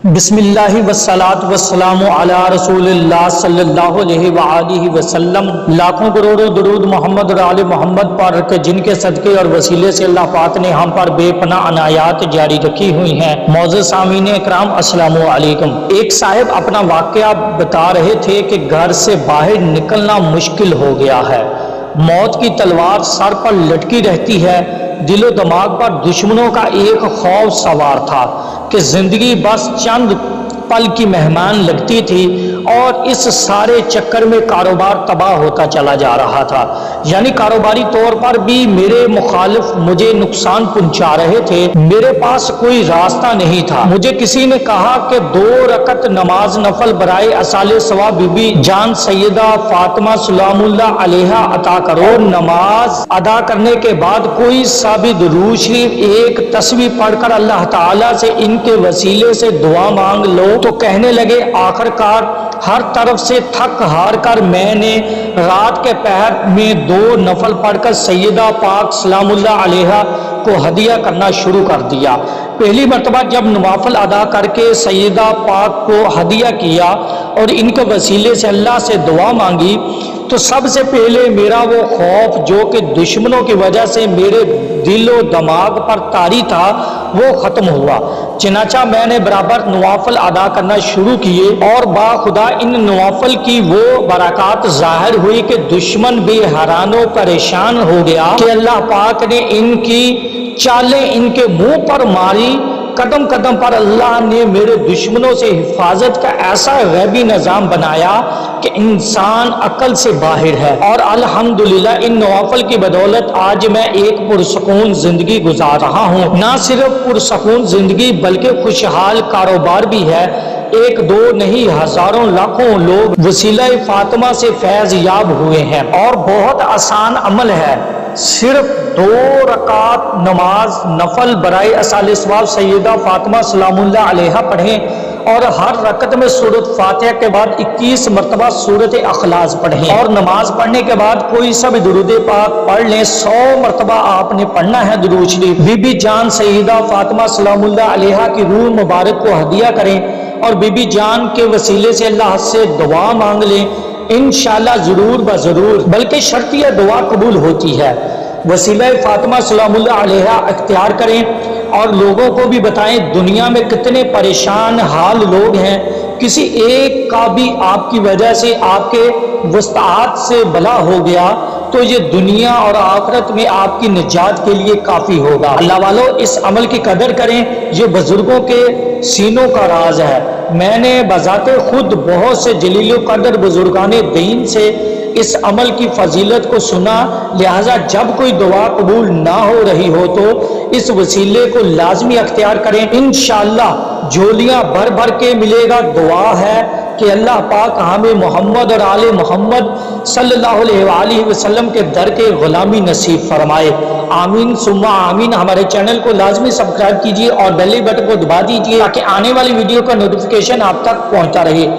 بسم اللہ والصلاة والسلام علی رسول اللہ صلی اللہ علیہ وآلہ وسلم۔ لاکھوں کروڑوں درود محمد اور آل محمد پر کہ جن کے صدقے اور وسیلے سے اللہ پاک نے ہم پر بے پناہ عنایات جاری رکھی ہوئی ہیں۔ معزز سامعین اکرام السلام علیکم۔ ایک صاحب اپنا واقعہ بتا رہے تھے کہ گھر سے باہر نکلنا مشکل ہو گیا ہے، موت کی تلوار سر پر لٹکی رہتی ہے، دل و دماغ پر دشمنوں کا ایک خوف سوار تھا کہ زندگی بس چند پل کی مہمان لگتی تھی اور اس سارے چکر میں کاروبار تباہ ہوتا چلا جا رہا تھا۔ یعنی کاروباری طور پر بھی میرے مخالف مجھے نقصان پہنچا رہے تھے، میرے پاس کوئی راستہ نہیں تھا۔ مجھے کسی نے کہا کہ 2 رکعت نماز نفل برائے اصالِ ثواب بی بی جان سیدہ فاطمہ سلام اللہ علیہا عطا کرو۔ نماز ادا کرنے کے بعد کوئی سا بھی درود شریف ایک تسبیح پڑھ کر اللہ تعالیٰ سے ان کے وسیلے سے دعا مانگ لو۔ تو کہنے لگے آخر کار ہر طرف سے تھک ہار کر میں نے رات کے پہر میں 2 نفل پڑھ کر سیدہ پاک سلام اللہ علیہا کو ہدیہ کرنا شروع کر دیا۔ پہلی مرتبہ جب نوافل ادا کر کے سیدہ پاک کو ہدیہ کیا اور ان کے وسیلے سے اللہ سے دعا مانگی تو سب سے پہلے میرا وہ خوف جو کہ دشمنوں کی وجہ سے میرے دل و دماغ پر طاری تھا وہ ختم ہوا۔ چنانچہ میں نے برابر نوافل ادا کرنا شروع کیے اور باخدا ان نوافل کی وہ برکات ظاہر ہوئی کہ دشمن بھی حیران و پریشان ہو گیا کہ اللہ پاک نے ان کی چالیں ان کے منہ پر ماری۔ قدم قدم پر اللہ نے میرے دشمنوں سے حفاظت کا ایسا غیبی نظام بنایا کہ انسان عقل سے باہر ہے، اور الحمدللہ ان نوافل کی بدولت آج میں ایک پرسکون زندگی گزار رہا ہوں۔ نہ صرف پرسکون زندگی بلکہ خوشحال کاروبار بھی ہے۔ 1 2 نہیں ہزاروں لاکھوں لوگ وسیلہ فاطمہ سے فیض یاب ہوئے ہیں، اور بہت آسان عمل ہے۔ صرف 2 رکعت نماز نفل برائے اصالِ ثواب سیدہ فاطمہ سلام اللہ علیہا پڑھیں اور ہر رکعت میں سورۃ فاتحہ کے بعد 21 مرتبہ سورۃ اخلاص پڑھیں، اور نماز پڑھنے کے بعد کوئی سا بھی درود پاک پڑھ لیں۔ 100 مرتبہ آپ نے پڑھنا ہے درود شریف۔ بی بی جان سیدہ فاطمہ سلام اللہ علیہا کی روح مبارک کو ہدیہ کریں اور بی بی جان کے وسیلے سے اللہ سے دعا مانگ لیں، انشاءاللہ ضرور بضرور، بلکہ شرطیہ دعا قبول ہوتی ہے۔ وسیلہ فاطمہ سلام اللہ علیہا اختیار کریں اور لوگوں کو بھی بتائیں۔ دنیا میں کتنے پریشان حال لوگ ہیں، کسی ایک کا بھی آپ کی وجہ سے آپ کے وسطات سے بلا ہو گیا تو یہ دنیا اور آخرت میں آپ کی نجات کے لیے کافی ہوگا۔ اللہ والو اس عمل کی قدر کریں، یہ بزرگوں کے سینوں کا راز ہے۔ میں نے بذات خود بہت سے جلیل و قدر بزرگان دین سے اس عمل کی فضیلت کو سنا، لہٰذا جب کوئی دعا قبول نہ ہو رہی ہو تو اس وسیلے کو لازمی اختیار کریں، انشاءاللہ جھولیاں بھر بھر کے ملے گا۔ دعا ہے کہ اللہ پاک ہمیں محمد اور آل محمد صلی اللہ علیہ وآلہ وسلم کے در کے غلامی نصیب فرمائے، آمین ثم آمین۔ ہمارے چینل کو لازمی سبسکرائب کیجیے اور بیل بٹن کو دبا دیجیے تاکہ آنے والی ویڈیو کا نوٹیفیکیشن آپ تک پہنچتا رہے۔